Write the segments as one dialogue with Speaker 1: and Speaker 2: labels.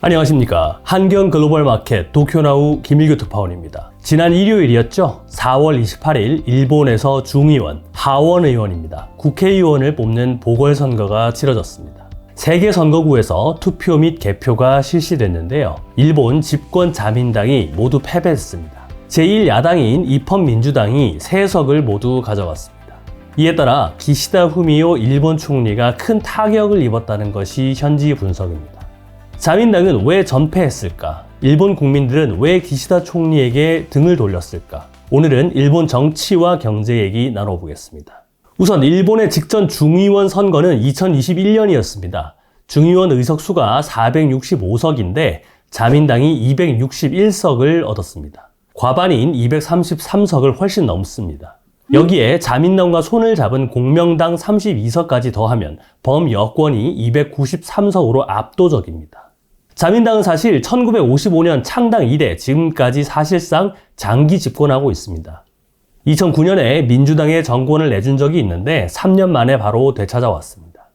Speaker 1: 안녕하십니까. 한경글로벌마켓 도쿄나우 김일규 특파원입니다. 지난 일요일이었죠. 4월 28일 일본에서 중의원, 하원 의원입니다. 국회의원을 뽑는 보궐선거가 치러졌습니다. 3개 선거구에서 투표 및 개표가 실시됐는데요. 일본 집권 자민당이 모두 패배했습니다. 제1야당인 입헌민주당이 3석을 모두 가져갔습니다. 이에 따라 기시다 후미오 일본 총리가 큰 타격을 입었다는 것이 현지 분석입니다. 자민당은 왜 전패했을까? 일본 국민들은 왜 기시다 총리에게 등을 돌렸을까? 오늘은 일본 정치와 경제 얘기 나눠보겠습니다. 우선 일본의 직전 중의원 선거는 2021년이었습니다. 중의원 의석수가 465석인데 자민당이 261석을 얻었습니다. 과반인 233석을 훨씬 넘습니다. 여기에 자민당과 손을 잡은 공명당 32석까지 더하면 범여권이 293석으로 압도적입니다. 자민당은 사실 1955년 창당 이래 지금까지 사실상 장기 집권하고 있습니다. 2009년에 민주당에 정권을 내준 적이 있는데 3년 만에 바로 되찾아왔습니다.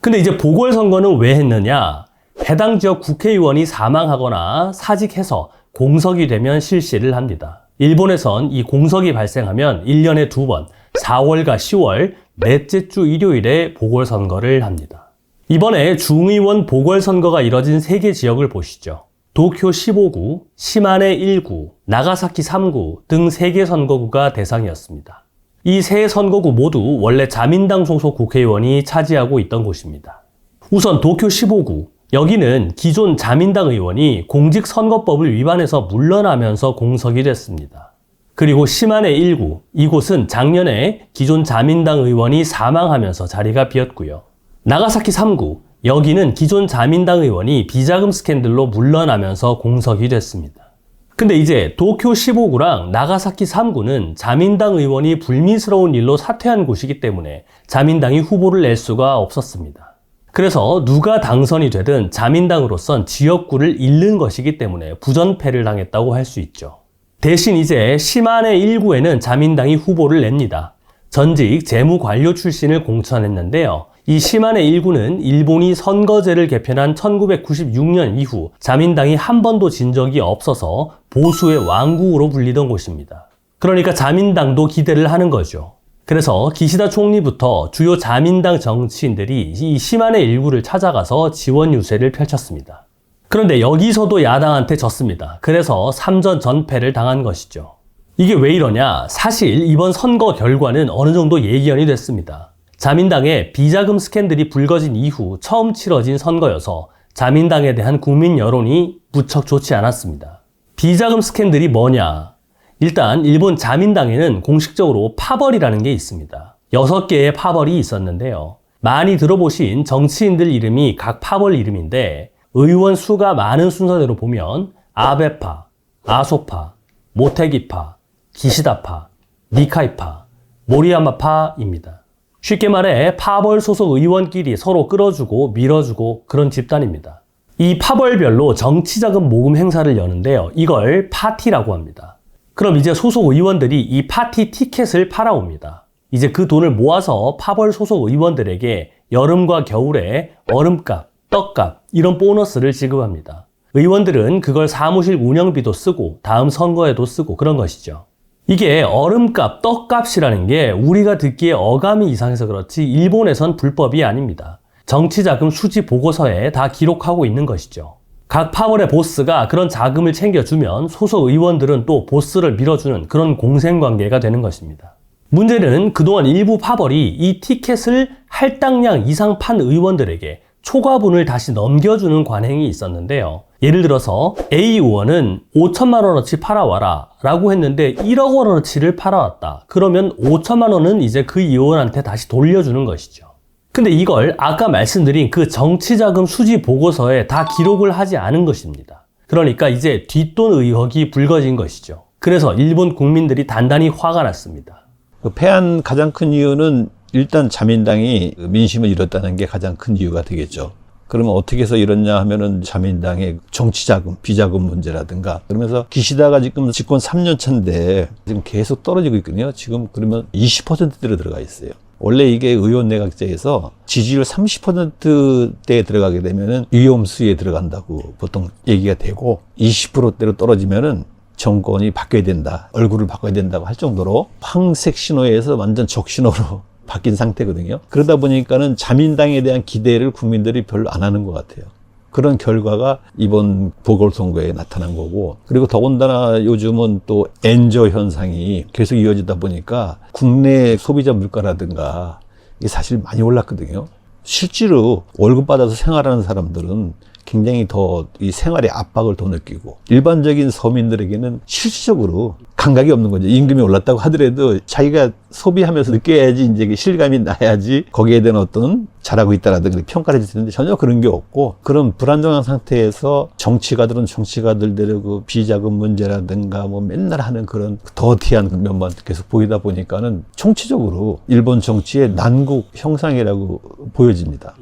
Speaker 1: 근데 이제 보궐선거는 왜 했느냐? 해당 지역 국회의원이 사망하거나 사직해서 공석이 되면 실시를 합니다. 일본에선 이 공석이 발생하면 1년에 2번, 4월과 10월 넷째 주 일요일에 보궐선거를 합니다. 이번에 중의원 보궐선거가 이뤄진 3개 지역을 보시죠. 도쿄 15구, 시마네 1구, 나가사키 3구 등 3개 선거구가 대상이었습니다. 이 3 선거구 모두 원래 자민당 소속 국회의원이 차지하고 있던 곳입니다. 우선 도쿄 15구, 여기는 기존 자민당 의원이 공직선거법을 위반해서 물러나면서 공석이 됐습니다. 그리고 시마네 1구, 이곳은 작년에 기존 자민당 의원이 사망하면서 자리가 비었고요. 나가사키 3구, 여기는 기존 자민당 의원이 비자금 스캔들로 물러나면서 공석이 됐습니다. 근데 이제 도쿄 15구랑 나가사키 3구는 자민당 의원이 불미스러운 일로 사퇴한 곳이기 때문에 자민당이 후보를 낼 수가 없었습니다. 그래서 누가 당선이 되든 자민당으로선 지역구를 잃는 것이기 때문에 부전패를 당했다고 할 수 있죠. 대신 이제 시마네 1구에는 자민당이 후보를 냅니다. 전직 재무관료 출신을 공천했는데요. 이 시마네 1구는 일본이 선거제를 개편한 1996년 이후 자민당이 한 번도 진 적이 없어서 보수의 왕국으로 불리던 곳입니다. 그러니까 자민당도 기대를 하는 거죠. 그래서 기시다 총리부터 주요 자민당 정치인들이 이 시마네 1구를 찾아가서 지원 유세를 펼쳤습니다. 그런데 여기서도 야당한테 졌습니다. 그래서 3전 전패를 당한 것이죠. 이게 왜 이러냐? 사실 이번 선거 결과는 어느 정도 예견이 됐습니다. 자민당의 비자금 스캔들이 불거진 이후 처음 치러진 선거여서 자민당에 대한 국민 여론이 무척 좋지 않았습니다. 비자금 스캔들이 뭐냐? 일단 일본 자민당에는 공식적으로 파벌이라는 게 있습니다. 6개의 파벌이 있었는데요. 많이 들어보신 정치인들 이름이 각 파벌 이름인데 의원 수가 많은 순서대로 보면 아베파, 아소파, 모테기파, 기시다파, 니카이파, 모리야마파입니다. 쉽게 말해 파벌 소속 의원끼리 서로 끌어주고 밀어주고 그런 집단입니다. 이 파벌별로 정치자금 모금 행사를 여는데요. 이걸 파티라고 합니다. 그럼 이제 소속 의원들이 이 파티 티켓을 팔아옵니다. 이제 그 돈을 모아서 파벌 소속 의원들에게 여름과 겨울에 얼음값, 떡값 이런 보너스를 지급합니다. 의원들은 그걸 사무실 운영비도 쓰고 다음 선거에도 쓰고 그런 것이죠. 이게 얼음값, 떡값이라는 게 우리가 듣기에 어감이 이상해서 그렇지 일본에선 불법이 아닙니다. 정치자금 수지 보고서에 다 기록하고 있는 것이죠. 각 파벌의 보스가 그런 자금을 챙겨주면 소속 의원들은 또 보스를 밀어주는 그런 공생관계가 되는 것입니다. 문제는 그동안 일부 파벌이 이 티켓을 할당량 이상 판 의원들에게 초과분을 다시 넘겨주는 관행이 있었는데요. 예를 들어서 A 의원은 5천만 원어치 팔아와라 라고 했는데 1억 원어치를 팔아왔다. 그러면 5천만 원은 이제 그 의원한테 다시 돌려주는 것이죠. 근데 이걸 아까 말씀드린 그 정치자금 수지 보고서에 다 기록을 하지 않은 것입니다. 그러니까 이제 뒷돈 의혹이 불거진 것이죠. 그래서 일본 국민들이 단단히 화가 났습니다.
Speaker 2: 패한 가장 큰 이유는 일단 자민당이 민심을 잃었다는 게 가장 큰 이유가 되겠죠. 그러면 어떻게 해서 이렇냐 하면은 자민당의 정치자금, 비자금 문제라든가 그러면서 기시다가 지금 집권 3년 차인데 지금 계속 떨어지고 있거든요. 지금 그러면 20%대로 들어가 있어요. 원래 이게 의원 내각제에서 지지율 30%대에 들어가게 되면은 위험수에 들어간다고 보통 얘기가 되고 20%대로 떨어지면은 정권이 바뀌어야 된다. 얼굴을 바꿔야 된다고 할 정도로 황색 신호에서 완전 적신호로 바뀐 상태거든요. 그러다 보니까는 자민당에 대한 기대를 국민들이 별로 안 하는 것 같아요. 그런 결과가 이번 보궐선거에 나타난 거고, 그리고 더군다나 요즘은 또 엔저 현상이 계속 이어지다 보니까 국내 소비자 물가라든가 이게 사실 많이 올랐거든요. 실제로 월급 받아서 생활하는 사람들은 굉장히 더 이 생활의 압박을 더 느끼고, 일반적인 서민들에게는 실질적으로 감각이 없는 거죠. 임금이 올랐다고 하더라도 자기가 소비하면서 느껴야지 이제 실감이 나야지 거기에 대한 어떤 잘하고 있다라든가 평가를 해줄 텐데 전혀 그런 게 없고, 그런 불안정한 상태에서 정치가들은 정치가들대로 그 비자금 문제라든가 뭐 맨날 하는 그런 더티한 면만 계속 보이다 보니까는 총체적으로 일본 정치의 난국 형상이라고 보여집니다.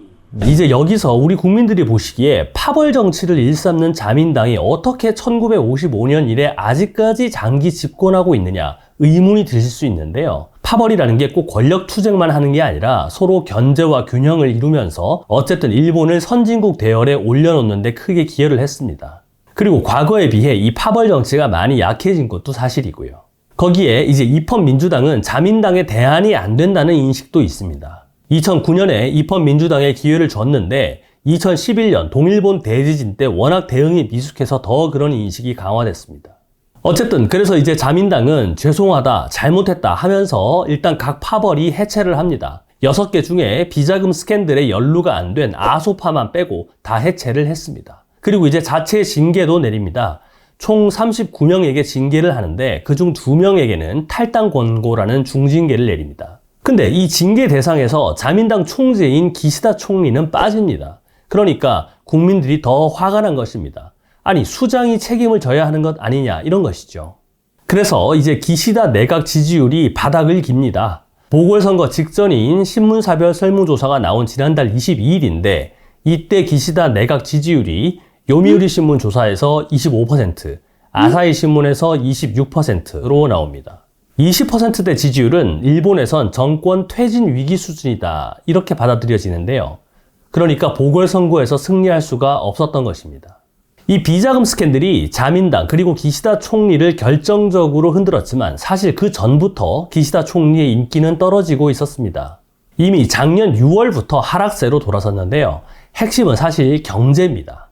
Speaker 1: 이제 여기서 우리 국민들이 보시기에 파벌 정치를 일삼는 자민당이 어떻게 1955년 이래 아직까지 장기 집권하고 있느냐 의문이 드실 수 있는데요. 파벌이라는 게 꼭 권력 투쟁만 하는 게 아니라 서로 견제와 균형을 이루면서 어쨌든 일본을 선진국 대열에 올려놓는 데 크게 기여를 했습니다. 그리고 과거에 비해 이 파벌 정치가 많이 약해진 것도 사실이고요. 거기에 이제 입헌민주당은 자민당의 대안이 안 된다는 인식도 있습니다. 2009년에 입헌민주당에 기회를 줬는데 2011년 동일본 대지진 때 워낙 대응이 미숙해서 더 그런 인식이 강화됐습니다. 어쨌든 그래서 이제 자민당은 죄송하다, 잘못했다 하면서 일단 각 파벌이 해체를 합니다. 6개 중에 비자금 스캔들에 연루가 안 된 아소파만 빼고 다 해체를 했습니다. 그리고 이제 자체 징계도 내립니다. 총 39명에게 징계를 하는데 그중 2명에게는 탈당 권고라는 중징계를 내립니다. 근데 이 징계 대상에서 자민당 총재인 기시다 총리는 빠집니다. 그러니까 국민들이 더 화가 난 것입니다. 아니, 수장이 책임을 져야 하는 것 아니냐, 이런 것이죠. 그래서 이제 기시다 내각 지지율이 바닥을 깁니다. 보궐선거 직전인 신문사별 설문조사가 나온 지난달 22일인데 이때 기시다 내각 지지율이 요미우리 신문 조사에서 25%, 아사히 신문에서 26%로 나옵니다. 20%대 지지율은 일본에선 정권 퇴진 위기 수준이다, 이렇게 받아들여지는데요. 그러니까 보궐선거에서 승리할 수가 없었던 것입니다. 이 비자금 스캔들이 자민당 그리고 기시다 총리를 결정적으로 흔들었지만 사실 그 전부터 기시다 총리의 인기는 떨어지고 있었습니다. 이미 작년 6월부터 하락세로 돌아섰는데요. 핵심은 사실 경제입니다.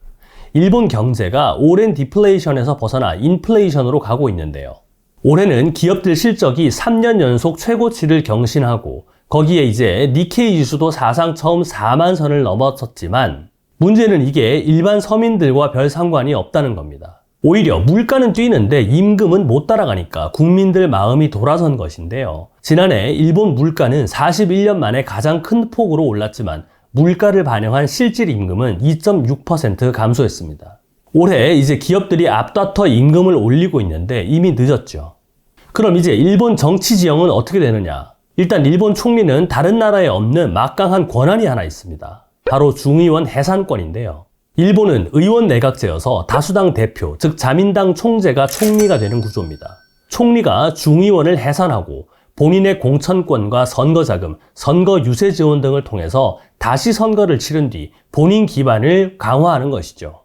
Speaker 1: 일본 경제가 오랜 디플레이션에서 벗어나 인플레이션으로 가고 있는데요. 올해는 기업들 실적이 3년 연속 최고치를 경신하고 거기에 이제 니케이 지수도 사상 처음 4만 선을 넘어섰지만 문제는 이게 일반 서민들과 별 상관이 없다는 겁니다. 오히려 물가는 뛰는데 임금은 못 따라가니까 국민들 마음이 돌아선 것인데요. 지난해 일본 물가는 41년 만에 가장 큰 폭으로 올랐지만 물가를 반영한 실질 임금은 2.6% 감소했습니다. 올해 이제 기업들이 앞다퉈 임금을 올리고 있는데 이미 늦었죠. 그럼 이제 일본 정치 지형은 어떻게 되느냐? 일단 일본 총리는 다른 나라에 없는 막강한 권한이 하나 있습니다. 바로 중의원 해산권인데요. 일본은 의원 내각제여서 다수당 대표, 즉 자민당 총재가 총리가 되는 구조입니다. 총리가 중의원을 해산하고 본인의 공천권과 선거자금, 선거 유세 지원 등을 통해서 다시 선거를 치른 뒤 본인 기반을 강화하는 것이죠.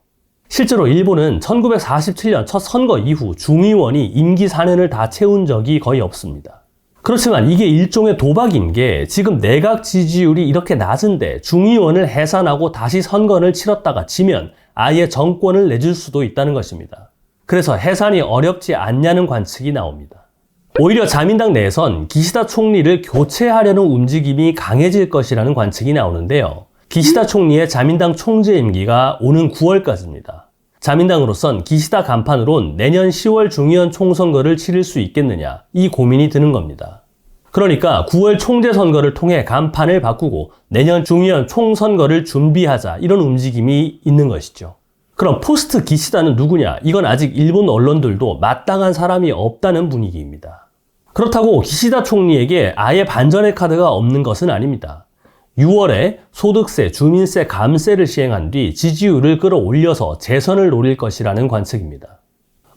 Speaker 1: 실제로 일본은 1947년 첫 선거 이후 중의원이 임기 4년을 다 채운 적이 거의 없습니다. 그렇지만 이게 일종의 도박인 게 지금 내각 지지율이 이렇게 낮은데 중의원을 해산하고 다시 선거를 치렀다가 지면 아예 정권을 내줄 수도 있다는 것입니다. 그래서 해산이 어렵지 않냐는 관측이 나옵니다. 오히려 자민당 내에선 기시다 총리를 교체하려는 움직임이 강해질 것이라는 관측이 나오는데요. 기시다 총리의 자민당 총재 임기가 오는 9월까지입니다. 자민당으로선 기시다 간판으론 내년 10월 중의원 총선거를 치를 수 있겠느냐, 이 고민이 드는 겁니다. 그러니까 9월 총재 선거를 통해 간판을 바꾸고 내년 중의원 총선거를 준비하자, 이런 움직임이 있는 것이죠. 그럼 포스트 기시다는 누구냐? 이건 아직 일본 언론들도 마땅한 사람이 없다는 분위기입니다. 그렇다고 기시다 총리에게 아예 반전의 카드가 없는 것은 아닙니다. 6월에 소득세, 주민세 감세를 시행한 뒤 지지율을 끌어올려서 재선을 노릴 것이라는 관측입니다.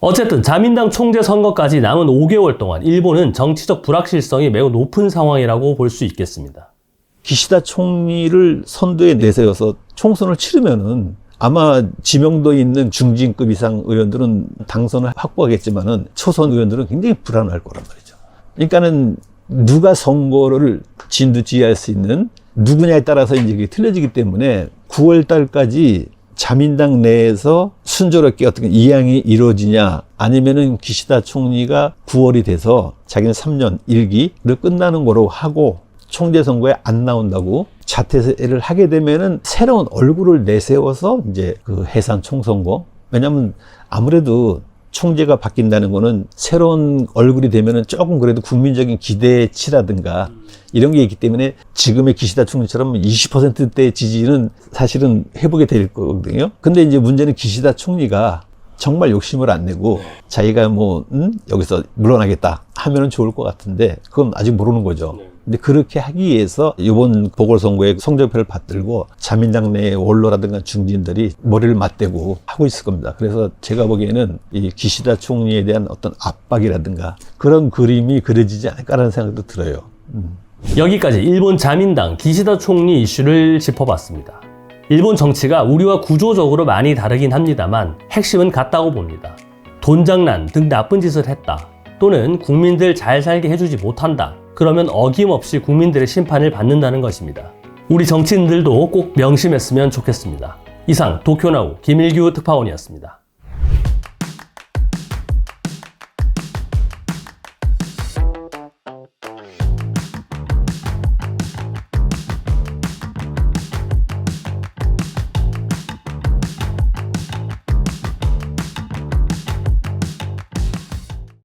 Speaker 1: 어쨌든 자민당 총재 선거까지 남은 5개월 동안 일본은 정치적 불확실성이 매우 높은 상황이라고 볼 수 있겠습니다.
Speaker 2: 기시다 총리를 선두에 내세워서 총선을 치르면은 아마 지명도 있는 중진급 이상 의원들은 당선을 확보하겠지만은 초선 의원들은 굉장히 불안할 거란 말이죠. 그러니까는 누가 선거를 진두지휘할 수 있는 누구냐에 따라서 이제 이게 틀려지기 때문에 9월 달까지 자민당 내에서 순조롭게 어떤 이양이 이루어지냐 아니면은 기시다 총리가 9월이 돼서 자기는 3년 1기를 끝나는 거로 하고 총재 선거에 안 나온다고 자퇴를 하게 되면은 새로운 얼굴을 내세워서 이제 그 해산 총선거. 왜냐면 아무래도 총재가 바뀐다는 거는 새로운 얼굴이 되면은 조금 그래도 국민적인 기대치라든가 이런 게 있기 때문에 지금의 기시다 총리처럼 20%대 지지는 사실은 회복이 될 거거든요. 근데 이제 문제는 기시다 총리가 정말 욕심을 안 내고 자기가 여기서 물러나겠다 하면은 좋을 것 같은데 그건 아직 모르는 거죠. 근데 그렇게 하기 위해서 이번 보궐선거에 성적표를 받들고 자민당 내 원로라든가 중진들이 머리를 맞대고 하고 있을 겁니다. 그래서 제가 보기에는 이 기시다 총리에 대한 어떤 압박이라든가 그런 그림이 그려지지 않을까라는 생각도 들어요.
Speaker 1: 여기까지 일본 자민당 기시다 총리 이슈를 짚어봤습니다. 일본 정치가 우리와 구조적으로 많이 다르긴 합니다만 핵심은 같다고 봅니다. 돈장난 등 나쁜 짓을 했다. 또는 국민들 잘 살게 해주지 못한다. 그러면 어김없이 국민들의 심판을 받는다는 것입니다. 우리 정치인들도 꼭 명심했으면 좋겠습니다. 이상 도쿄나우 김일규 특파원이었습니다.